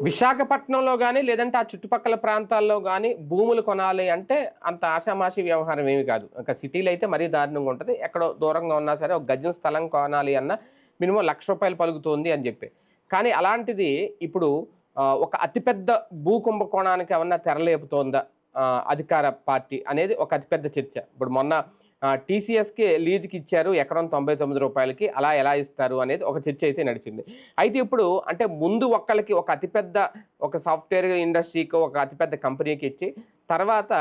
విశాఖపట్నంలో గానీ, లేదంటే ఆ చుట్టుపక్కల ప్రాంతాల్లో గానీ భూములు కొనాలి అంటే అంత ఆషామాషీ వ్యవహారం ఏమి కాదు. ఇంకా సిటీలో అయితే మరీ దారుణంగా ఉంటది. ఎక్కడో దూరంగా ఉన్నా సరే ఒక గజం స్థలం కొనాలి అన్నా మినిమమ్ ₹1,00,000 పలుకుతుంది అని జెప్పి. కానీ అలాంటిది ఇప్పుడు ఒక అతిపెద్ద భూ కుంభకోణానికి ఏమన్నా తెరలేపుతోందా అధికార పార్టీ అనేది ఒక అతిపెద్ద చర్చ. ఇప్పుడు మొన్న టీసీఎస్‌కి లీజ్‌కి ఇచ్చారు ఎకరం ₹99 అలా ఎలా ఇస్తారు అనేది ఒక చర్చ అయితే నడిచింది. అయితే ఇప్పుడు అంటే ముందు ఒక్కళ్ళకి ఒక అతిపెద్ద ఒక సాఫ్ట్‌వేర్ ఇండస్ట్రీకో, ఒక అతిపెద్ద కంపెనీకి ఇచ్చి తర్వాత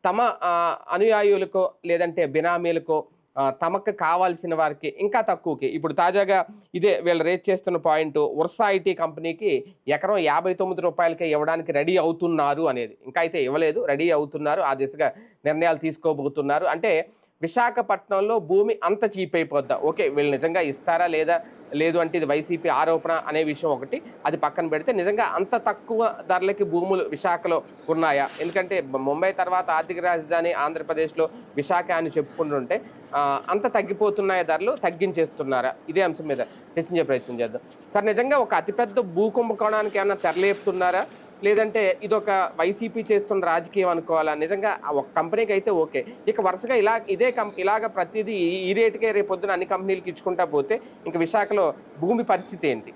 తమ అనుయాయులకో లేదంటే బినామీలకో తమకు కావాల్సిన వారికి ఇంకా తక్కువకి ఇప్పుడు తాజాగా ఇదే వీళ్ళు రేజ్ చేస్తున్న పాయింట్ ఉర్సా ఐటీ కంపెనీకి ఎకరం ₹59 ఇవ్వడానికి రెడీ అవుతున్నారు అనేది. ఇంకా అయితే ఇవ్వలేదు, రెడీ అవుతున్నారు. ఆ దిశగా నిర్ణయాలు తీసుకోబోతున్నారు. అంటే విశాఖపట్నంలో భూమి అంత చీప్ అయిపోద్దా? ఓకే, వీళ్ళు నిజంగా ఇస్తారా లేదా లేదు అంటే ఇది వైసీపీ ఆరోపణ అనే విషయం ఒకటి, అది పక్కన పెడితే నిజంగా అంత తక్కువ ధరలకి భూములు విశాఖలో ఉన్నాయా? ఎందుకంటే ముంబై తర్వాత ఆర్థిక రాజధాని ఆంధ్రప్రదేశ్లో విశాఖ అని చెప్పుకుంటుంటే అంత తగ్గిపోతున్నాయి ధరలు, తగ్గించేస్తున్నారా? ఇదే అంశం మీద చర్చించే ప్రయత్నం చేద్దాం. సార్, నిజంగా ఒక అతిపెద్ద భూ కుంభకోణానికి ఏమన్నా తెరలేపుతున్నారా, లేదంటే ఇదొక వైసీపీ చేస్తున్న రాజకీయం అనుకోవాలా? నిజంగా ఒక కంపెనీకి అయితే ఓకే, ఇక వరుసగా ఇలాగ ప్రతిదీ ఈ రేటుకే రేపు పొద్దున అన్ని కంపెనీలకు ఇచ్చుకుంటా పోతే ఇంక విశాఖలో భూమి పరిస్థితి ఏంటి?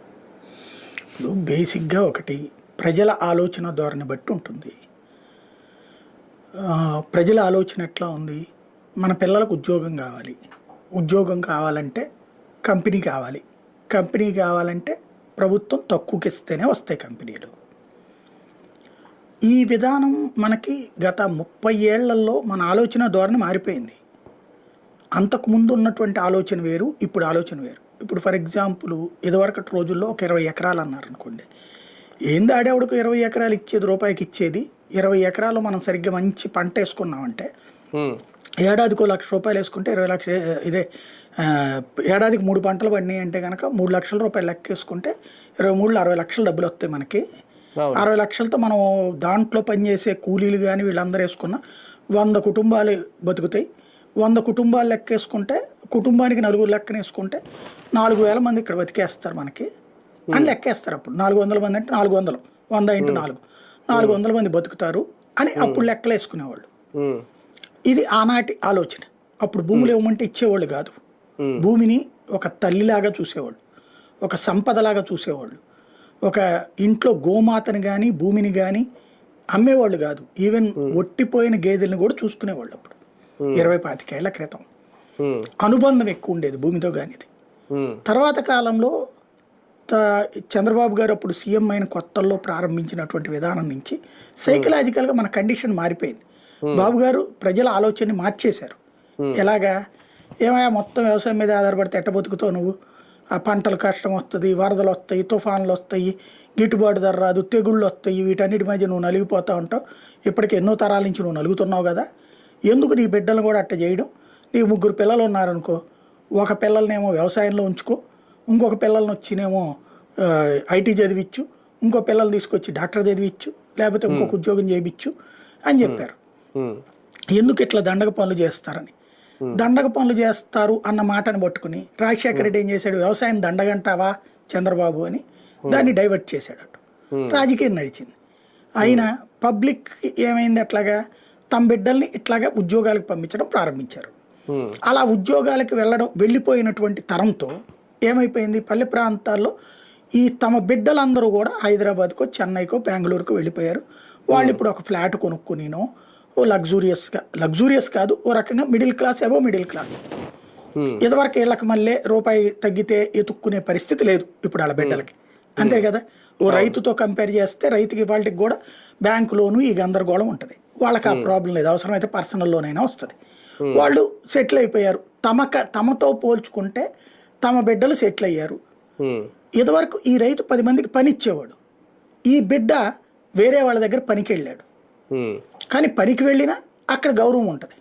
బేసిక్గా ఒకటి ప్రజల ఆలోచన ధోరణి బట్టి ఉంటుంది. ప్రజల ఆలోచన ఎట్లా ఉంది? మన పిల్లలకు ఉద్యోగం కావాలి, ఉద్యోగం కావాలంటే కంపెనీ కావాలి, కంపెనీ కావాలంటే ప్రభుత్వం తక్కువకి ఇస్తేనే వస్తాయి కంపెనీలు. ఈ విధానం మనకి గత 30 ఏళ్లలో మన ఆలోచన ధోరణి మారిపోయింది. అంతకుముందు ఉన్నటువంటి ఆలోచన వేరు, ఇప్పుడు ఆలోచన వేరు. ఇప్పుడు ఫర్ ఎగ్జాంపుల్ ఇదివరకటి రోజుల్లో ఒక 20 ఎకరాలు అన్నారు అనుకోండి, ఏంది ఆడేవాడికి 20 ఎకరాలు ఇచ్చేది, రూపాయికి ఇచ్చేది. 20 ఎకరాలు మనం సరిగ్గా మంచి పంట వేసుకున్నామంటే ఏడాదికి ₹1,00,000 వేసుకుంటే 20 లక్షలు, ఇదే ఏడాదికి 3 పంటలు పడినాయి అంటే కనుక ₹3,00,000 లెక్క వేసుకుంటే 23లో 60 లక్షలు డబ్బులు వస్తాయి మనకి. 60 లక్షలతో మనం దాంట్లో పనిచేసే కూలీలు కానీ వీళ్ళందరూ వేసుకున్న 100 కుటుంబాలు బతుకుతాయి. 100 కుటుంబాలు లెక్కేసుకుంటే కుటుంబానికి 4 లెక్కన వేసుకుంటే 4,000 మంది ఇక్కడ బతికేస్తారు మనకి అని లెక్కేస్తారు. అప్పుడు 400 మంది అంటే 400, 100 × 4 400 మంది బతుకుతారు అని అప్పుడు లెక్కలు వేసుకునేవాళ్ళు. ఇది ఆనాటి ఆలోచన. అప్పుడు భూములు ఇవ్వమంటే ఇచ్చేవాళ్ళు కాదు, భూమిని ఒక తల్లిలాగా చూసేవాళ్ళు, ఒక సంపదలాగా చూసేవాళ్ళు. ఒక ఇంట్లో గోమాతని కానీ భూమిని కానీ అమ్మేవాళ్ళు కాదు, ఈవెన్ ఒట్టిపోయిన గేదెలను కూడా చూసుకునేవాళ్ళు. అప్పుడు 20-25 ఏళ్ల క్రితం అనుబంధం ఎక్కువ ఉండేది భూమితో కానిది. తర్వాత కాలంలో చంద్రబాబు గారు అప్పుడు సీఎం అయిన కొత్తల్లో ప్రారంభించినటువంటి విధానం నుంచి సైకలాజికల్గా మన కండిషన్ మారిపోయింది. బాబు గారు ప్రజల ఆలోచనని మార్చేశారు. ఎలాగా? ఏమయ్యా మొత్తం వ్యవసాయం మీద ఆధారపడితే ఎట్ట బతుకుతావు నువ్వు? ఆ పంటలు కష్టం వస్తుంది, వరదలు వస్తాయి, తుఫాన్లు వస్తాయి, గిట్టుబాటు ధర రాదు, తెగుళ్ళు వస్తాయి, వీటన్నిటి మధ్య నువ్వు నలిగిపోతూ ఉంటావు. ఇప్పటికి ఎన్నో తరాల నుంచి నువ్వు నలుగుతున్నావు కదా, ఎందుకు నీ బిడ్డలను కూడా అట్ట చేయడం? నీకు 3 పిల్లలు ఉన్నారనుకో, ఒక పిల్లలనేమో వ్యవసాయంలో ఉంచుకో, ఇంకొక పిల్లల్ని వచ్చినేమో ఐటీ చదివిచ్చు, ఇంకో పిల్లలు తీసుకొచ్చి డాక్టర్ చదివిచ్చు, లేకపోతే ఇంకొక ఉద్యోగం చేయించు అని చెప్పారు. ఎందుకు ఇట్లా దండగ పనులు చేస్తారని. దండగ పనులు చేస్తారు అన్న మాటను పట్టుకుని రాజశేఖర రెడ్డి ఏం చేశాడు? వ్యవసాయం దండగంటావా చంద్రబాబు అని దాన్ని డైవర్ట్ చేశాడు. రాజకీయం నడిచింది. అయినా పబ్లిక్ ఏమైంది? అట్లాగా తమ బిడ్డల్ని ఇట్లాగా ఉద్యోగాలకు పంపించడం ప్రారంభించారు. అలా ఉద్యోగాలకు వెళ్ళిపోయినటువంటి తరంతో ఏమైపోయింది? పల్లె ప్రాంతాల్లో ఈ తమ బిడ్డలందరూ కూడా హైదరాబాద్కో, చెన్నైకో, బెంగళూరుకో వెళ్ళిపోయారు. వాళ్ళు ఇప్పుడు ఒక ఫ్లాట్ కొనుక్కునినో లగ్జూరియస్ కాదు, ఓ రకంగా మిడిల్ క్లాస్, అబో మిడిల్ క్లాస్. ఇదివరకు వీళ్ళకి మళ్ళీ రూపాయి తగ్గితే ఎత్తుక్కునే పరిస్థితి లేదు ఇప్పుడు వాళ్ళ బిడ్డలకి. అంతే కదా? ఓ రైతుతో కంపేర్ చేస్తే రైతుకి వాళ్ళకి కూడా బ్యాంకు లోను ఈ గందరగోళం ఉంటుంది. వాళ్ళకి ఆ ప్రాబ్లం లేదు, అవసరమైతే పర్సనల్ లోన్ అయినా వస్తుంది. వాళ్ళు సెటిల్ అయిపోయారు. తమతో పోల్చుకుంటే తమ బిడ్డలు సెటిల్ అయ్యారు. ఇదివరకు ఈ రైతు 10 మందికి పని ఇచ్చేవాడు, ఈ బిడ్డ వేరే వాళ్ళ దగ్గర పనికి వెళ్ళాడు. కానీ పనికి వెళ్ళినా అక్కడ గౌరవం ఉంటుంది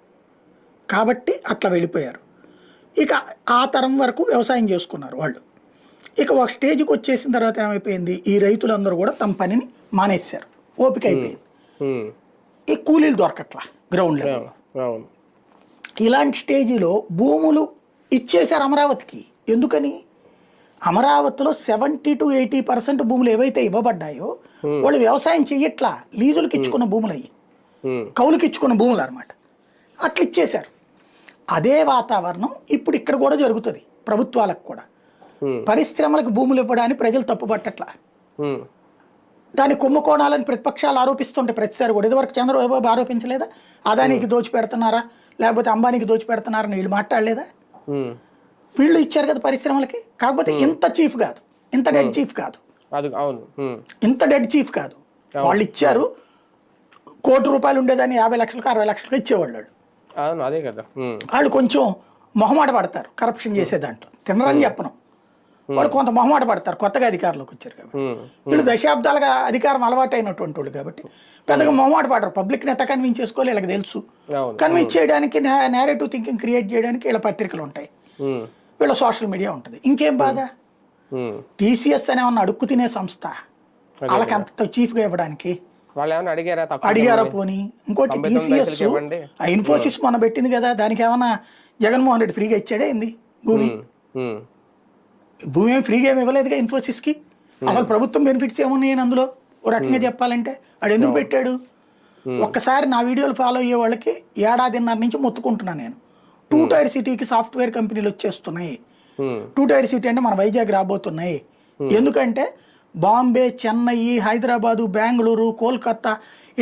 కాబట్టి అట్లా వెళ్ళిపోయారు. ఇక ఆ తరం వరకు వ్యవసాయం చేసుకున్నారు వాళ్ళు. ఇక ఒక స్టేజ్కి వచ్చేసిన తర్వాత ఏమైపోయింది? ఈ రైతులందరూ కూడా తమ పనిని మానేశారు, ఓపిక అయిపోయింది. ఈ కూలీలు దొరకట్లా గ్రౌండ్ లెవెల్లో. ఇలాంటి స్టేజీలో భూములు ఇచ్చేశారు అమరావతికి. ఎందుకని? అమరావతిలో 70-80% భూములు ఏవైతే ఇవ్వబడ్డాయో వాళ్ళు వ్యవసాయం చెయ్యట్లా, లీజులకు ఇచ్చుకున్న భూములు అయ్యి, కౌలుకి ఇచ్చుకున్న భూములు అనమాట. అట్లా ఇచ్చేశారు. అదే వాతావరణం ఇప్పుడు ఇక్కడ కూడా జరుగుతుంది. ప్రభుత్వాలకు కూడా పరిశ్రమలకు భూములు ఇవ్వడానికి ప్రజలు తప్పుపట్టట్లా. దాని కుంభకోణాలని ప్రతిపక్షాలు ఆరోపిస్తుంటే ప్రతిసారి కూడా, ఇదివరకు చంద్రబాబు ఆరోపించలేదా? అదానికి దోచి పెడుతున్నారా లేకపోతే అంబానీకి దోచి పెడుతున్నారని వీళ్ళు మాట్లాడలేదా? వీళ్ళు ఇచ్చారు కదా పరిశ్రమలకి. కాకపోతే ఇంత చీఫ్ కాదు, ఇంత డెడ్ చీఫ్ కాదు, ఇంత డెడ్ చీఫ్ కాదు. వాళ్ళు ఇచ్చారు, ₹1,00,00,000 ఉండేదాన్ని 50 లక్షలకు 60 లక్షలకు ఇచ్చేవాళ్ళు. అదే కదా. వాళ్ళు కొంచెం మొహమాట పడతారు కరప్షన్ చేసే దాంట్లో, తినరని చెప్పను. వాళ్ళు కొంత మొహమాట పడతారు కొత్తగా అధికారంలోకి వచ్చారు కాబట్టి. వీళ్ళు దశాబ్దాలుగా అధికారం అలవాటు అయినటువంటి వాళ్ళు కాబట్టి పెద్దగా మొహమాట పడరు. పబ్లిక్ నెట్ట కన్విన్స్ చేసుకోవాలి, వీళ్ళకి తెలుసు. కన్విన్స్ చేయడానికి, నేరేటివ్ థింకింగ్ క్రియేట్ చేయడానికి వీళ్ళ పత్రికలు ఉంటాయి, వీళ్ళ సోషల్ మీడియా ఉంటుంది. ఇంకేం బాధ? టీసీఎస్ అనే ఉన్న అడుక్కు తినే సంస్థ, వాళ్ళకి అంత చీఫ్గా ఇవ్వడానికి అడిగారా పోనీ? ఇంకోటి టీసీఎస్, ఇన్ఫోసిస్ మొన్న పెట్టింది కదా, దానికి ఏమన్నా జగన్మోహన్ రెడ్డి ఫ్రీగా ఇచ్చాడే ఏంది భూమి? భూమి ఏమి ఫ్రీగా ఏమి ఇవ్వలేదుగా ఇన్ఫోసిస్కి. అసలు ప్రభుత్వం బెనిఫిట్స్ ఏమున్నాయి అందులో ఓ రకంగా చెప్పాలంటే? వాడు ఎందుకు పెట్టాడు? ఒక్కసారి నా వీడియోలు ఫాలో అయ్యే వాళ్ళకి 1.5 ఏళ్ల నుంచి మొత్తుకుంటున్నాను నేను. 2 టైర్ సిటీకి సాఫ్ట్వేర్ కంపెనీలు వచ్చేస్తున్నాయి. 2 టైర్ సిటీ అంటే మన వైజాగ్ రాబోతున్నాయి. ఎందుకంటే బాంబే, చెన్నై, హైదరాబాదు, బెంగళూరు, కోల్కతా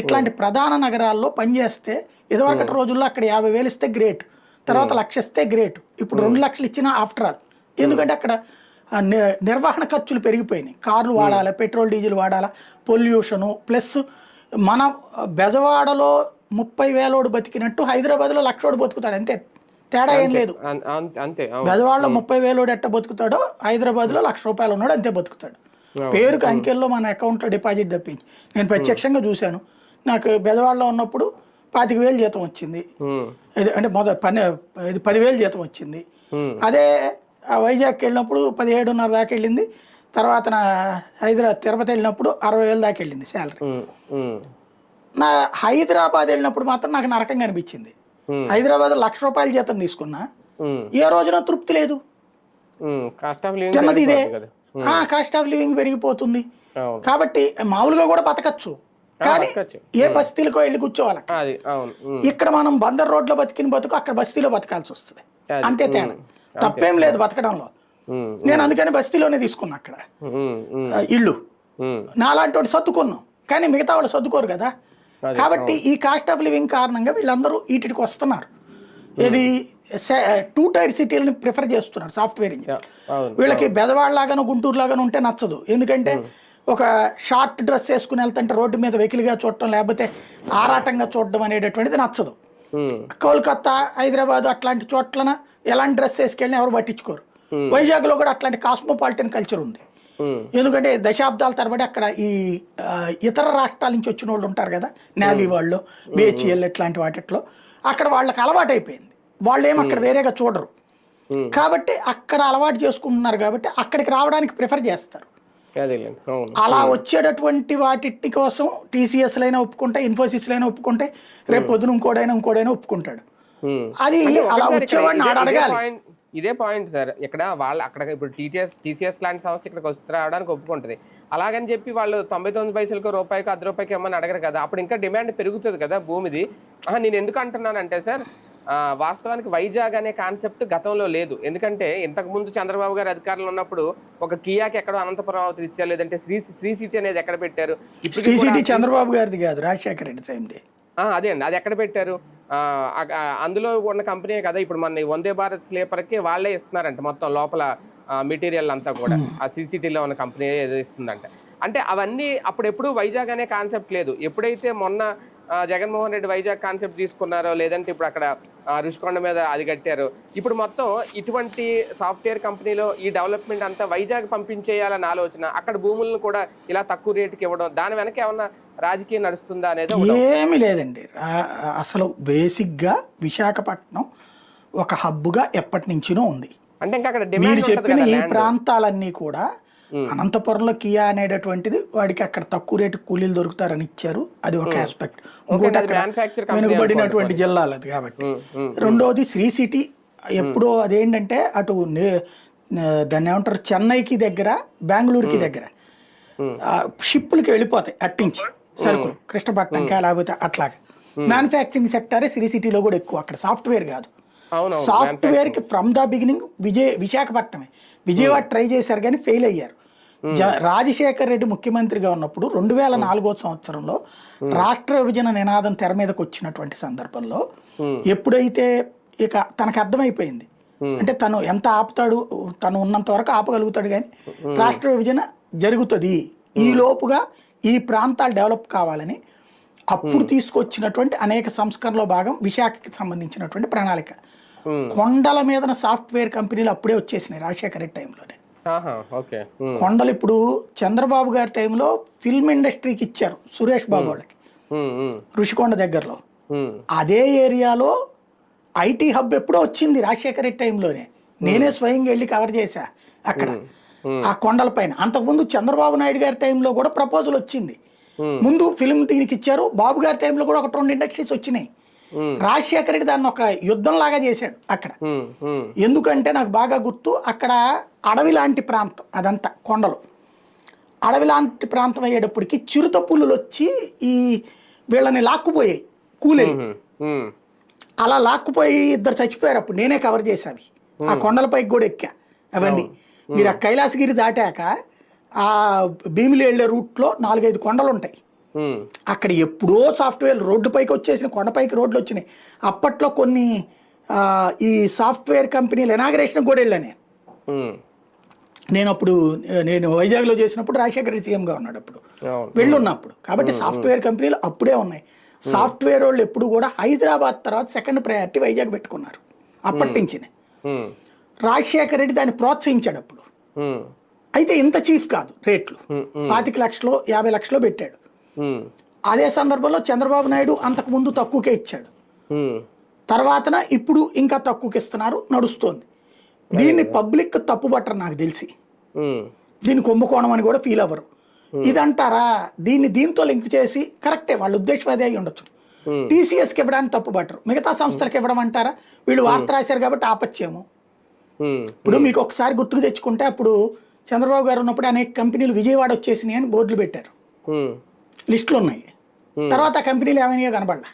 ఇట్లాంటి ప్రధాన నగరాల్లో పనిచేస్తే ఇదివరకటి రోజుల్లో అక్కడ 50,000 ఇస్తే గ్రేట్, తర్వాత 1,00,000 ఇస్తే గ్రేట్. ఇప్పుడు 2 లక్షలు ఇచ్చినా ఆఫ్టర్ ఆల్. ఎందుకంటే అక్కడ నిర్వహణ ఖర్చులు పెరిగిపోయినాయి. కార్లు వాడాలా, పెట్రోల్ డీజిల్ వాడాలా, పొల్యూషను, ప్లస్ మన బెజవాడలో 30,000 బతికినట్టు హైదరాబాద్లో 1,00,000 బతుకుతాడు, అంతే తేడా ఏం లేదు. బెజవాడలో 30,000 ఎట్ట బతుకుతాడో హైదరాబాద్లో ₹1,00,000 ఉన్నాడు అంతే బతుకుతాడు. పేరుకు అంకెల్లో మన అకౌంట్లో డిపాజిట్ తప్పించి నేను ప్రత్యక్షంగా చూశాను. నాకు బెజవాడలో ఉన్నప్పుడు 25,000 జీతం వచ్చింది, అంటే మొదటి 10,000 జీతం వచ్చింది. అదే వైజాగ్కి వెళ్ళినప్పుడు 17,500 దాకా వెళ్ళింది. తర్వాత నా తిరుపతి వెళ్ళినప్పుడు 60,000 దాకా వెళ్ళింది శాలరీ. నా హైదరాబాద్ వెళ్ళినప్పుడు మాత్రం నాకు నరకంగా అనిపించింది. హైదరాబాద్ ₹1,00,000 జీతం తీసుకున్నా ఏ రోజున తృప్తి లేదు. తిన్నది ఇదే, కాస్ట్ ఆఫ్ లివింగ్ పెరిగిపోతుంది. కాబట్టి మామూలుగా కూడా బతకచ్చు, కానీ ఏ బస్తీలకో వెళ్ళి కూర్చోవాలి. ఇక్కడ మనం బందర్ రోడ్లో బతికిన బతుకు అక్కడ బస్తీలో బతకాల్సి వస్తుంది, అంతే తేడా. తప్పేం లేదు బతకడంలో. నేను అందుకని బస్తీలోనే తీసుకున్నా అక్కడ ఇల్లు. నాలాంటి వాడు సర్దుకున్నాం, కానీ మిగతా వాళ్ళు సర్దుకోరు కదా. కాబట్టి ఈ కాస్ట్ ఆఫ్ లివింగ్ కారణంగా వీళ్ళందరూ వీటికి వస్తున్నారు. ఇది 2 టైర్ సిటీలని ప్రిఫర్ చేస్తున్నారు సాఫ్ట్వేర్ ఇంజనీర్. వీళ్ళకి బెదవాడలాగానో గుంటూరు లాగానో ఉంటే నచ్చదు. ఎందుకంటే ఒక షార్ట్ డ్రెస్ వేసుకుని వెళ్తుంటే రోడ్డు మీద వెకిలిగా చూడటం, లేకపోతే ఆరాటంగా చూడడం అనేటటువంటిది నచ్చదు. కోల్కతా, హైదరాబాద్ అట్లాంటి చోట్లన ఎలాంటి డ్రెస్ వేసుకెళ్ళినా ఎవరు పట్టించుకోరు. వైజాగ్లో కూడా అట్లాంటి కాస్మోపాలిటన్ కల్చర్ ఉంది. ఎందుకంటే దశాబ్దాల తరబడి అక్కడ ఈ ఇతర రాష్ట్రాల నుంచి వచ్చిన వాళ్ళు ఉంటారు కదా, నేవీ వాళ్ళు, BHEL ఇట్లాంటి వాటిలో అక్కడ వాళ్ళకి అలవాటు అయిపోయింది. వాళ్ళు ఏమి అక్కడ వేరేగా చూడరు. కాబట్టి అక్కడ అలవాటు చేసుకుంటున్నారు కాబట్టి అక్కడికి రావడానికి ప్రిఫర్ చేస్తారు. అలా వచ్చేటటువంటి వాటి కోసం TCSలైనా ఒప్పుకుంటే, ఇన్ఫోసిస్లైనా ఒప్పుకుంటే, రేపు పొద్దున ఇంకోడైనా ఒప్పుకుంటాడు. అది అలా వచ్చేవాడిని అడగాలి. ఇదే పాయింట్ సార్. ఇక్కడ వాళ్ళు అక్కడ ఇప్పుడు TCS లాంటి సంస్థ ఇక్కడికి వస్తే రావడానికి ఒప్పుకుంటుంది. అలాగని చెప్పి వాళ్ళు 99 పైసలకు రూపాయికి ₹10 ఏమని అడగరు కదా. అప్పుడు ఇంకా డిమాండ్ పెరుగుతుంది కదా భూమిది. నేను ఎందుకు అంటున్నానంటే సార్, వాస్తవానికి వైజాగ్ అనే కాన్సెప్ట్ గతంలో లేదు. ఎందుకంటే ఇంతకుముందు చంద్రబాబు గారు అధికారంలో ఉన్నప్పుడు ఒక కియాకి ఎక్కడో అనంతపురం అవతల ఇచ్చారు, లేదంటే శ్రీ సిటీ అనేది ఎక్కడ పెట్టారు? శ్రీ సిటీ చంద్రబాబు గారిది కాదు, రాజశేఖర రెడ్డి టైంది. అదే అండి, అది ఎక్కడ పెట్టారు? అందులో ఉన్న కంపెనీ కదా ఇప్పుడు మన వందే భారత్ స్లీపర్కి వాళ్ళే ఇస్తున్నారంట మొత్తం లోపల మెటీరియల్ అంతా కూడా. ఆ సిటీలో ఉన్న కంపెనీ ఏదో ఇస్తుందంట. అంటే అవన్నీ అప్పుడెప్పుడు వైజాగ్ అనే కాన్సెప్ట్ లేదు. ఎప్పుడైతే మొన్న జగన్మోహన్ రెడ్డి వైజాగ్ కాన్సెప్ట్ తీసుకున్నారో, లేదంటే ఇప్పుడు అక్కడ రుషికొండ మీద అది కట్టారు, ఇప్పుడు మొత్తం ఇటువంటి సాఫ్ట్వేర్ కంపెనీలో ఈ డెవలప్మెంట్ అంతా వైజాగ్ పంపించేయాలని ఆలోచన, అక్కడ భూములను కూడా ఇలా తక్కువ రేటుకి ఇవ్వడం, దాని వెనక ఏమన్నా రాజకీయం నడుస్తుందా అనేది? ఏమీ లేదండి. అసలు బేసిక్గా విశాఖపట్నం ఒక హబ్గా ఎప్పటి నుంచినో ఉంది. అంటే ఇంకా అక్కడ మీరు చెప్పిన ఈ ప్రాంతాలన్నీ కూడా అనంతపురంలో కియా అనేటటువంటిది వాడికి అక్కడ తక్కువ రేటు కూలీలు దొరుకుతారని ఇచ్చారు, అది ఒక ఆస్పెక్ట్. ఇంకోటి అక్కడ వెనుకబడినటువంటి జిల్లాలు అది కాబట్టి. రెండోది శ్రీ సిటీ ఎప్పుడో అదేంటంటే అటు దాన్ని ఏమంటారు, చెన్నైకి దగ్గర, బెంగళూరుకి దగ్గర షిప్పులకి వెళ్ళిపోతాయి అట్టించి సరుకులు, కృష్ణపట్నంకా లేకపోతే అట్లాగా. మ్యానుఫ్యాక్చరింగ్ సెక్టారే సిరీ సిటీలో కూడా ఎక్కువ, అక్కడ సాఫ్ట్వేర్ కాదు. సాఫ్ట్వేర్కి ఫ్రమ్ ద బిగినింగ్ విశాఖపట్నమే. విజయవాడ ట్రై చేశారు కానీ ఫెయిల్ అయ్యారు. రాజశేఖర్ రెడ్డి ముఖ్యమంత్రిగా ఉన్నప్పుడు 2004 సంవత్సరంలో రాష్ట్ర విభజన నినాదం తెర మీదకి వచ్చినటువంటి సందర్భంలో ఎప్పుడైతే ఇక తనకు అర్థమైపోయింది, అంటే తను ఎంత ఆపుతాడు, తను ఉన్నంత వరకు ఆపగలుగుతాడు కానీ రాష్ట్ర విభజన జరుగుతుంది, ఈ లోపుగా ఈ ప్రాంతాలు డెవలప్ కావాలని అప్పుడు తీసుకొచ్చినటువంటి అనేక సంస్కరణలో భాగం విశాఖకి సంబంధించినటువంటి ప్రణాళిక. కొండల మీద సాఫ్ట్వేర్ కంపెనీలు అప్పుడే వచ్చేసినాయి రాజశేఖర రెడ్డి టైంలోనే. కొండలు ఇప్పుడు చంద్రబాబు గారి టైంలో ఫిల్మ్ ఇండస్ట్రీకి ఇచ్చారు సురేష్ బాబు వాళ్ళకి, ఋషికొండ దగ్గరలో. అదే ఏరియాలో ఐటీ హబ్ ఎప్పుడో వచ్చింది రాజశేఖర రెడ్డి టైంలోనే. నేనే స్వయంగా వెళ్ళి కవర్ చేశా అక్కడ ఆ కొండల పైన. అంతకుముందు చంద్రబాబు నాయుడు గారి టైంలో కూడా ప్రపోజల్ వచ్చింది. ముందు ఫిల్మ్ దీనికి ఇచ్చారు, బాబు గారి టైంలో కూడా 1-2 ఇండస్ట్రీస్ వచ్చినాయి. రాజశేఖర రెడ్డి దాన్ని ఒక యుద్ధం లాగా చేశాడు అక్కడ. ఎందుకంటే నాకు బాగా గుర్తు, అక్కడ అడవి లాంటి ప్రాంతం, అదంతా కొండలు అడవి లాంటి ప్రాంతం అయ్యేటప్పటికి చిరుత పులులు వచ్చి ఈ వీళ్ళని లాక్కుపోయాయి కూలీలు. అలా లాక్కుపోయి 2 చచ్చిపోయారు. అప్పుడు నేనే కవర్ చేశావి, ఆ కొండలపైకి కూడా ఎక్కా అవన్నీ. మీరు ఆ కైలాసగిరి దాటాక ఆ భీమిలి వెళ్ళే రూట్లో 4-5 కొండలు ఉంటాయి. అక్కడ ఎప్పుడో సాఫ్ట్వేర్ రోడ్డు పైకి వచ్చేసిన, కొండపైకి రోడ్లు వచ్చినాయి. అప్పట్లో కొన్ని ఈ సాఫ్ట్వేర్ కంపెనీలు ఇనాగరేషన్ కూడా వెళ్ళాను నేను అప్పుడు. నేను వైజాగ్లో చేసినప్పుడు రాజశేఖర రెడ్డి సీఎంగా ఉన్నాడు అప్పుడు, వెళ్ళున్నప్పుడు. కాబట్టి సాఫ్ట్వేర్ కంపెనీలు అప్పుడే ఉన్నాయి. సాఫ్ట్వేర్ వాళ్ళు ఎప్పుడు కూడా హైదరాబాద్ తర్వాత సెకండ్ ప్రయారిటీ వైజాగ్ పెట్టుకున్నారు అప్పటి నుంచి. రాజశేఖర రెడ్డి దాన్ని ప్రోత్సహించాడు అప్పుడు. అయితే ఇంత చీఫ్ కాదు, రేట్లు 25 లక్షలు 50 లక్షలు పెట్టాడు. అదే సందర్భంలో చంద్రబాబు నాయుడు అంతకు ముందు తక్కువకే ఇచ్చాడు, తర్వాతన ఇప్పుడు ఇంకా తక్కువకి ఇస్తున్నారు, నడుస్తోంది. దీన్ని పబ్లిక్ తప్పుబట్టరు నాకు తెలిసి, దీన్ని కుంభకోణం అని కూడా ఫీల్ అవ్వరు. ఇదంటారా, దీన్ని దీంతో లింక్ చేసి కరెక్టే, వాళ్ళ ఉద్దేశం అదే అయి ఉండొచ్చు. టీసీఎస్కి ఇవ్వడానికి తప్పుబట్టరు, మిగతా సంస్థలకు ఇవ్వడం అంటారా, వీళ్ళు వార్త రాశారు కాబట్టి ఆపచ్చేమో. ఇప్పుడు మీకు ఒకసారి గుర్తుకు తెచ్చుకుంటే, అప్పుడు చంద్రబాబు గారు ఉన్నప్పుడు అనేక కంపెనీలు విజయవాడ వచ్చేసినాయి అని బోర్డులు పెట్టారు, లిస్టులు ఉన్నాయి. తర్వాత ఆ కంపెనీలు ఏమైనా కనబడలా.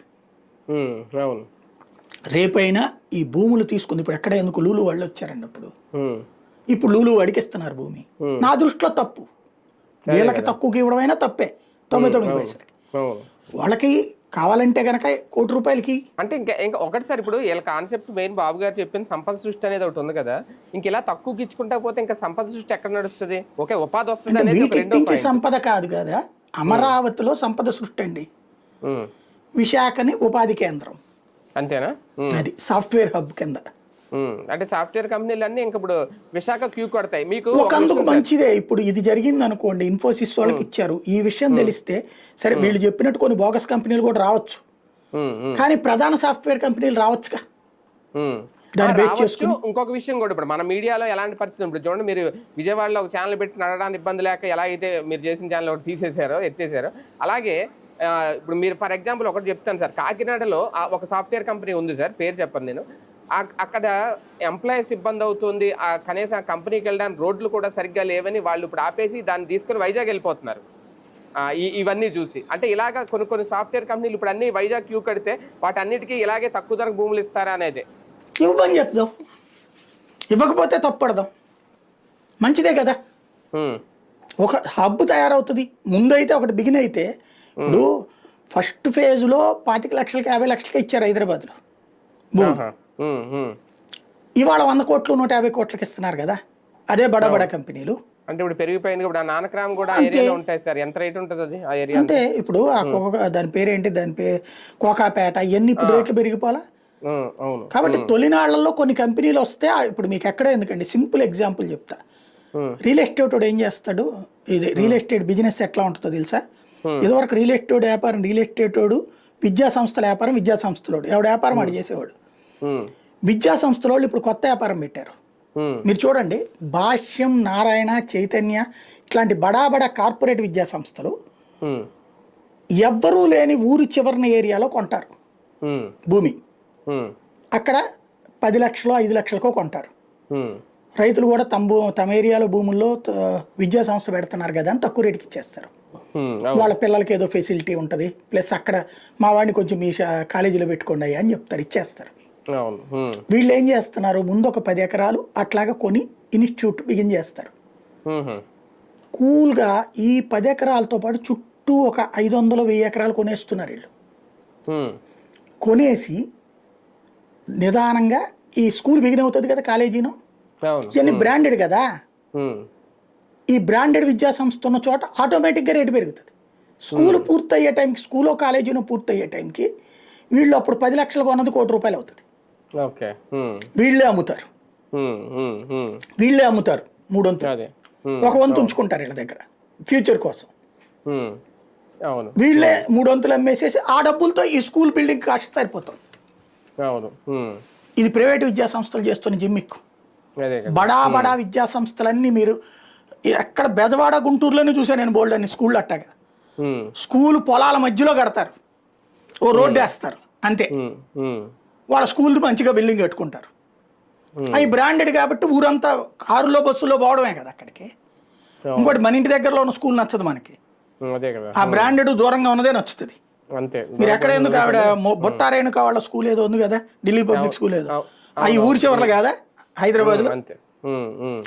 రేపైనా ఈ భూములు తీసుకుంది, ఇప్పుడు ఎక్కడ ఎందుకు లూలు వాళ్ళు వచ్చారండి అప్పుడు, ఇప్పుడు లూలు వాడికి ఇస్తున్నారు భూమి. నా దృష్టిలో తప్పు, వీళ్ళకి తక్కువకి ఇవ్వడమైనా తప్పే, 99 పైసలకి. వాళ్ళకి కావాలంటే కనుక 1 కోటి రూపాయలకి. అంటే ఇంకా ఒకటి సార్, ఇప్పుడు వీళ్ళ కాన్సెప్ట్ మెయిన్ బాబు గారు చెప్పిన సంపద సృష్టి అనేది ఒకటి ఉంది కదా, ఇంక ఇలా తక్కువకి ఇచ్చుకుంటా పోతే ఇంకా సంపద సృష్టి ఎక్కడ నడుస్తుంది? ఓకే, ఉపాధి వస్తుంది అనేది సంపద కాదు కదా, అమరావతిలో సంపద సృష్టి అండి. విశాఖని ఉపాధి కేంద్రం, అంతేనా? అది సాఫ్ట్వేర్ హబ్ కింద. అంటే సాఫ్ట్వేర్ కంపెనీలు అన్ని ఇంకా ఇప్పుడు విశాఖ క్యూ కొడతాయి మీకు. ఒకందుకు మంచిదే, ఇప్పుడు ఇది జరిగింది అనుకోండి, ఇన్ఫోసిస్ వాళ్ళకి ఇచ్చారు, ఈ విషయం తెలిస్తే సరే వీళ్ళు చెప్పినట్టు కొన్ని బోగస్ కంపెనీలు కూడా రావచ్చు, కానీ ప్రధాన సాఫ్ట్వేర్ కంపెనీలు రావచ్చుగా. ఇంకొక విషయం కూడా, ఇప్పుడు మన మీడియాలో ఎలాంటి పరిస్థితి, ఇప్పుడు చూడండి, మీరు విజయవాడలో ఒక ఛానల్ పెట్టి నడవడానికి ఇబ్బంది లేక ఎలా అయితే మీరు చేసిన ఛానల్ ఒకటి తీసేశారో, ఎత్తేసారో, అలాగే ఇప్పుడు మీరు ఫర్ ఎగ్జాంపుల్ ఒకటి చెప్తాను సార్, కాకినాడలో ఒక సాఫ్ట్వేర్ కంపెనీ ఉంది సార్, పేరు చెప్పను నేను. అక్కడ ఎంప్లాయీస్ ఇబ్బంది అవుతుంది, కనీసం ఆ కంపెనీకి వెళ్ళడానికి రోడ్లు కూడా సరిగ్గా లేవని వాళ్ళు ఇప్పుడు ఆపేసి దాన్ని తీసుకొని వైజాగ్ వెళ్ళిపోతున్నారు. ఇవన్నీ చూసి అంటే ఇలాగా కొన్ని సాఫ్ట్వేర్ కంపెనీలు ఇప్పుడు అన్ని వైజాగ్ క్యూ కడితే వాటన్నిటికీ ఇలాగే తక్కువ ధరకు భూములు ఇస్తారా అనేది ఇవ్వని చెప్దాం, ఇవ్వకపోతే తప్పడదాం, మంచిదే కదా. ఒక హబ్ తయారవుతుంది, ముందైతే ఒకటి బిగిన్ అయితే. ఇప్పుడు ఫస్ట్ ఫేజ్లో 25 లక్షలకి 50 లక్షలకి ఇచ్చారు హైదరాబాద్లో భూమి. ఇవాళ 100 కోట్లు 150 కోట్లకి ఇస్తున్నారు కదా, అదే బడా కంపెనీలు. అంటే ఇప్పుడు పెరిగిపోయింది, ఇప్పుడు నానక్రామ్ కూడా ఏరియాలో ఉంటాయి సార్, ఎంత రేట్ ఉంటుంది అది ఆ ఏరియా? అంటే ఇప్పుడు దాని పేరేంటి, దాని పేరు కోకాపేట, ఇవన్నీ ఇప్పుడు రేట్లు పెరిగిపోవాలా. కాబట్టి తొలినాళ్లలో కొన్ని కంపెనీలు వస్తే, ఇప్పుడు మీకు ఎక్కడో ఎందుకండి, సింపుల్ ఎగ్జాంపుల్ చెప్తా. రియల్ ఎస్టేట్ వాడు ఏం చేస్తాడు, ఇది రియల్ ఎస్టేట్ బిజినెస్ ఎట్లా ఉంటుందో తెలుసా? ఇదివరకు రియల్ ఎస్టేట్ వ్యాపారం రియల్ ఎస్టేట్ వాడు, విద్యా సంస్థల వ్యాపారం విద్యా సంస్థలోడు, ఎవడు వ్యాపారం వాడు చేసేవాడు. విద్యా సంస్థల వాళ్ళు ఇప్పుడు కొత్త వ్యాపారం పెట్టారు. మీరు చూడండి, భాష్యం, నారాయణ, చైతన్య ఇట్లాంటి బడా కార్పొరేట్ విద్యా సంస్థలు ఎవ్వరూ లేని ఊరు చివరిన ఏరియాలో కొంటారు భూమి. అక్కడ 10 లక్షలు 5 లక్షలకో కొంటారు. రైతులు కూడా తమ ఏరియాలో భూముల్లో విద్యా సంస్థ పెడుతున్నారు కదా అని తక్కువ రేటుకి ఇచ్చేస్తారు. వాళ్ళ పిల్లలకి ఏదో ఫెసిలిటీ ఉంటుంది, ప్లస్ అక్కడ మా వాడిని కొంచెం మీ కాలేజీలో పెట్టుకోండి అయ్యా అని చెప్తారు, ఇచ్చేస్తారు. వీళ్ళు ఏం చేస్తున్నారు, ముందు ఒక 10 ఎకరాలు అట్లాగా కొని ఇన్స్టిట్యూట్ బిగిన్ చేస్తారు. కూల్గా ఈ 10 ఎకరాలతో పాటు చుట్టూ ఒక 500-1000 ఎకరాలు కొనేస్తున్నారు వీళ్ళు. కొనేసి నిదానంగా ఈ స్కూల్ బిగిన్ అవుతుంది కదా, కాలేజీను ఇవన్నీ బ్రాండెడ్ కదా, ఈ బ్రాండెడ్ విద్యా సంస్థ ఉన్న చోట ఆటోమేటిక్గా రేటు పెరుగుతుంది. స్కూల్ పూర్తయ్యే టైంకి, స్కూలో కాలేజీను పూర్తయ్యే టైంకి వీళ్ళు అప్పుడు 10 లక్షలు కొన్నది ₹1 కోటి అవుతుంది. వీళ్ళే అమ్ముతారు 3 వంతులు, 1 వంతు ఉంచుకుంటారు వీళ్ళ దగ్గర ఫ్యూచర్ కోసం. వీళ్ళే 3 వంతులు అమ్మేసేసి ఆ డబ్బులతో ఈ స్కూల్ బిల్డింగ్ కాస్ట్ సరిపోతుంది. ఇది ప్రైవేట్ విద్యా సంస్థలు చేస్తున్న జిమ్మిక్కు. బడా విద్యా సంస్థలన్నీ మీరు ఎక్కడ బెజవాడ గుంటూరులోనే చూసాను నేను బోల్డ్ అని స్కూళ్ళు అట్టగా. స్కూల్ పొలాల మధ్యలో కడతారు, ఓ రోడ్డు వేస్తారు అంతే, వాళ్ళ స్కూల్ మంచిగా బిల్డింగ్ కట్టుకుంటారు. అవి బ్రాండెడ్ కాబట్టి ఊరంతా కారులో బస్సులో పోవడమే కదా అక్కడికి. ఇంకోటి మన ఇంటి దగ్గరలో ఉన్న స్కూల్ నచ్చదు మనకి, ఆ బ్రాండెడ్ దూరంగా ఉన్నదే నచ్చుతుంది. మీరు ఎక్కడ ఎందుకు ఆవిడ బొట్టారేణుక వాళ్ళ స్కూల్ ఏదో ఉంది కదా, ఢిల్లీ పబ్లిక్ స్కూల్ ఏదో, అవి ఊరి చివర్లు కాదా హైదరాబాద్ లో.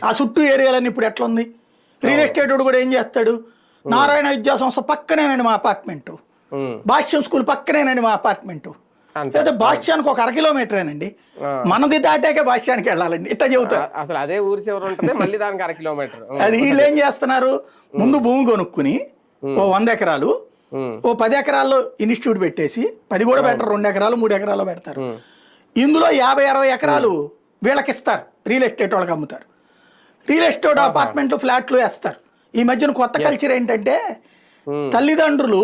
ఆ చుట్టూ ఏరియాలన్నీ ఇప్పుడు ఎట్లా ఉంది. రియల్ ఎస్టేట్ కూడా ఏం చేస్తాడు, నారాయణ విద్యా సంస్థ పక్కనేనండి మా అపార్ట్మెంటు, భాష్యం స్కూల్ పక్కనేనండి మా అపార్ట్మెంటు, లేదా భాష్యానికి ఒక 1/2 కిలోమీటరేనండి, మనది దాటాకే భాష్యానికి వెళ్ళాలండి, ఇట్లా చెబుతారు. అసలు అదే ఊరి చివరి ఉంటుంది, మళ్ళీ దానికి 1/2 కిలోమీటర్. అది వీళ్ళు ఏం చేస్తున్నారు, ముందు భూమి కొనుక్కుని ఓ 100 ఎకరాలు, ఓ 10 ఎకరాల్లో ఇన్స్టిట్యూట్ పెట్టేసి, 10 కూడా పెట్టరు, 2 ఎకరాలు 3 ఎకరాలు పెడతారు. ఇందులో 50-60 ఎకరాలు వీళ్ళకి ఇస్తారు, రియల్ ఎస్టేట్ వాళ్ళకి అమ్ముతారు. రియల్ ఎస్టేట్ అపార్ట్మెంట్లు ఫ్లాట్లు వేస్తారు. ఈ మధ్యన కొత్త కల్చర్ ఏంటంటే, తల్లిదండ్రులు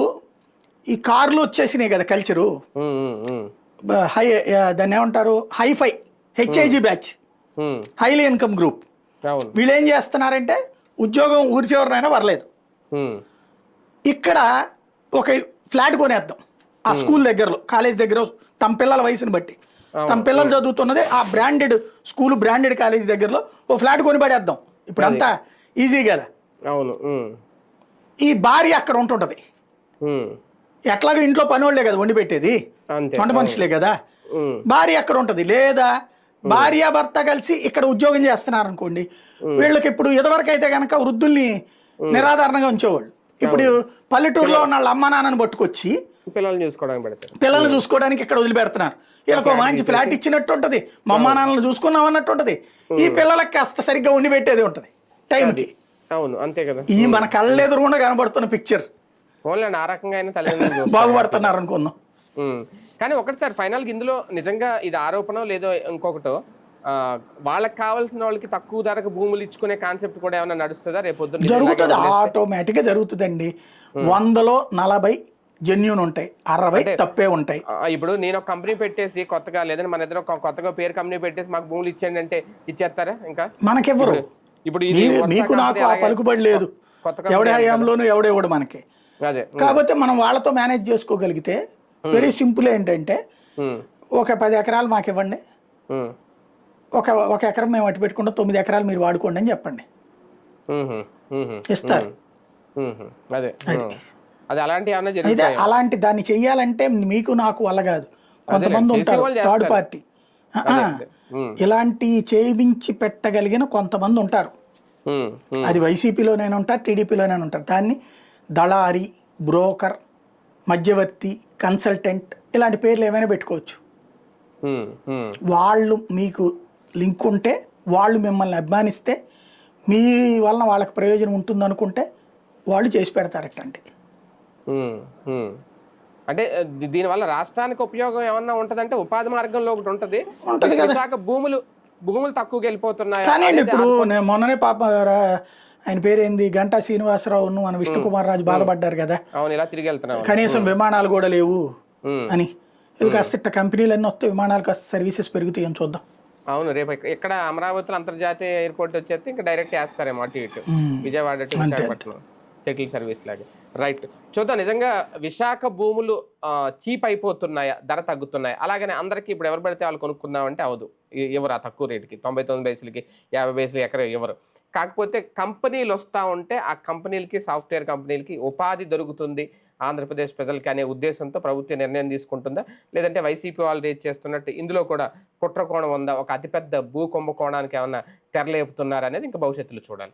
ఈ కార్లు వచ్చేసినాయి కదా కల్చరు, దాన్ని ఏమంటారు, hi fi HIG batch, highly income group. వీళ్ళు ఏం చేస్తున్నారంటే, ఉద్యోగం ఊరి చివరినైనా పర్లేదు, ఇక్కడ ఒక ఫ్లాట్ కొనేద్దాం ఆ స్కూల్ దగ్గరలో, కాలేజ్ దగ్గర, తమ పిల్లల వయసుని బట్టి, తమ పిల్లలు చదువుతున్నది ఆ బ్రాండెడ్ స్కూల్ బ్రాండెడ్ కాలేజ్ దగ్గరలో ఓ ఫ్లాట్ కొని పడేద్దాం. ఇప్పుడు అంతా ఈజీ కదా. ఈ భార్య అక్కడ ఉంటుంటది, ఎట్లాగో ఇంట్లో పని వాళ్ళే కదా వండి పెట్టేది, వంట మనుషులే కదా, భార్య అక్కడ ఉంటది. లేదా భార్య భర్త కలిసి ఇక్కడ ఉద్యోగం చేస్తున్నారు అనుకోండి, వీళ్ళకి ఇప్పుడు ఇదివరకు అయితే కనుక వృద్ధుల్ని నిరాధారణంగా ఉంచేవాళ్ళు, ఇప్పుడు పల్లెటూరులో ఉన్న వాళ్ళ అమ్మ నాన్నని పట్టుకొచ్చి పిల్లల్ని చూసుకోవడానికి ఇక్కడ వదిలిపెడుతున్నారు. వీళ్ళకు మంచి ఫ్లాట్ ఇచ్చినట్టు ఉంటది, మా అమ్మ నాన్నలు చూసుకున్నాం అన్నట్టు ఉంటది, ఈ పిల్లలకి కాస్త సరిగ్గా ఉండి పెట్టేది ఉంటది టైంకి. అంతే కదా, ఈ మన కళ్ళ ఎదురుగుండా కనబడుతున్న పిక్చర్ ఆ రకంగా బాగుపడుతున్నారు అనుకుందాం. కానీ ఒకటి సార్, ఫైనల్ గా ఇందులో నిజంగా ఇది ఆరోపణ లేదో ఇంకొకటో, వాళ్ళకి కావాల్సిన వాళ్ళకి తక్కువ ధరకు భూములు ఇచ్చుకునే కాన్సెప్ట్ కూడా ఏమైనా నడుస్తుందా రేపొద్దున? జరుగుతుంది, ఆటోమేటిక్ గా జరుగుతుందండి. 100లో 40 జెన్యూన్ ఉంటాయి, 60 తప్పే ఉంటాయి. ఇప్పుడు నేను ఒక కంపెనీ పెట్టేసి కొత్తగా, లేదంటే మన ఇద్దరు కొత్తగా పేరు కంపెనీ పెట్టేసి మాకు భూములు ఇచ్చేయండి అంటే ఇచ్చేస్తారా? ఇంకా మనకెవరు, ఇప్పుడు మీకు నాకు ఆ పలుకుబడి లేదు, ఎవడి హయాంలోనూ ఎవడెవడు మనకి. కాకపోతే మనం వాళ్ళతో మేనేజ్ చేసుకోగలిగితే వెరీ సింపుల్. ఏంటంటే ఒక 10 ఎకరాలు మాకు ఇవ్వండి, ఒక ఎకరం మేము అటు పెట్టుకుంటాం, 9 ఎకరాలు మీరు వాడుకోండి అని చెప్పండి, ఇస్తారు. అయితే అలాంటి దాన్ని చెయ్యాలంటే మీకు నాకు వల్ల కాదు, కొంతమంది ఉంటారు థర్డ్ పార్టీ, ఇలాంటి చేయించి పెట్టగలిగిన కొంతమంది ఉంటారు. అది వైసీపీలోనైనా ఉంటారు, టీడీపీలోనైనా ఉంటారు. దాన్ని దళారి, బ్రోకర్, మధ్యవర్తి, కన్సల్టెంట్ ఇలాంటి పేర్లు ఏమైనా పెట్టుకోవచ్చు. వాళ్ళు మీకు లింక్ ఉంటే, వాళ్ళు మిమ్మల్ని అభిమానిస్తే, మీ వలన వాళ్ళకి ప్రయోజనం ఉంటుంది అనుకుంటే వాళ్ళు చేసి పెడతారట. అంటే దీనివల్ల రాష్ట్రానికి ఉపయోగం ఏమన్నా ఉంటదంటే, ఉపాధి మార్గంలో ఒకటి ఉంటది విశాఖ, భూములు తక్కువగా వెళ్ళిపోతున్నాయి. కానీ ఇప్పుడు మొన్ననే పాప ఆయన పేరేంది, గంటా శ్రీనివాసరావు, మన విష్ణు కుమార్ రాజు బాధపడ్డారు కదా, ఇలా తిరిగి వెళ్తున్నా, కనీసం విమానాలు కూడా లేవు అని. ఇది కాస్త కంపెనీలన్నీ వస్తే విమానాలు కాస్త సర్వీసెస్ పెరుగుతాయి అని చూద్దాం. అవును, రేపు ఇక్కడ అమరావతిలో అంతర్జాతీయ ఎయిర్పోర్ట్ వచ్చేస్తే ఇంకా డైరెక్ట్ వేస్తారేమో అటు ఇటు, Vijayawada to Visakhapatnam. Settle service లాగా. రైట్. చూద్దాం నిజంగా విశాఖ భూములు చీప్ అయిపోతున్నాయా? ధర తగ్గుతున్నాయా? అలాగనే అందరికీ ఇప్పుడు ఎవరు పడితే వాళ్ళు కొనుక్కుందామంటే అవ్వదు. ఇవ్వరు ఆ తక్కువ రేటుకి. 99 పైసలకి, 50 పైసలకి ఎకరం ఇవ్వరు. కాకపోతే కంపెనీలు వస్తా ఉంటే ఆ కంపెనీలకి, సాఫ్ట్‌వేర్ కంపెనీలకి ఉపాధి దొరుకుతుంది ఆంధ్రప్రదేశ్ ప్రజలకి అనే ఉద్దేశంతో ప్రభుత్వం నిర్ణయం తీసుకుంటుందా? లేదంటే వైసీపీ వాళ్ళు రేజ్ చేస్తున్నట్టు ఇందులో కూడా కుట్ర కోణం ఉందా? ఒక అతిపెద్ద భూ కుంభకోణానికి ఏమన్నా తెరలేపుతున్నారా అనేది ఇంకా భవిష్యత్తులో చూడాలి.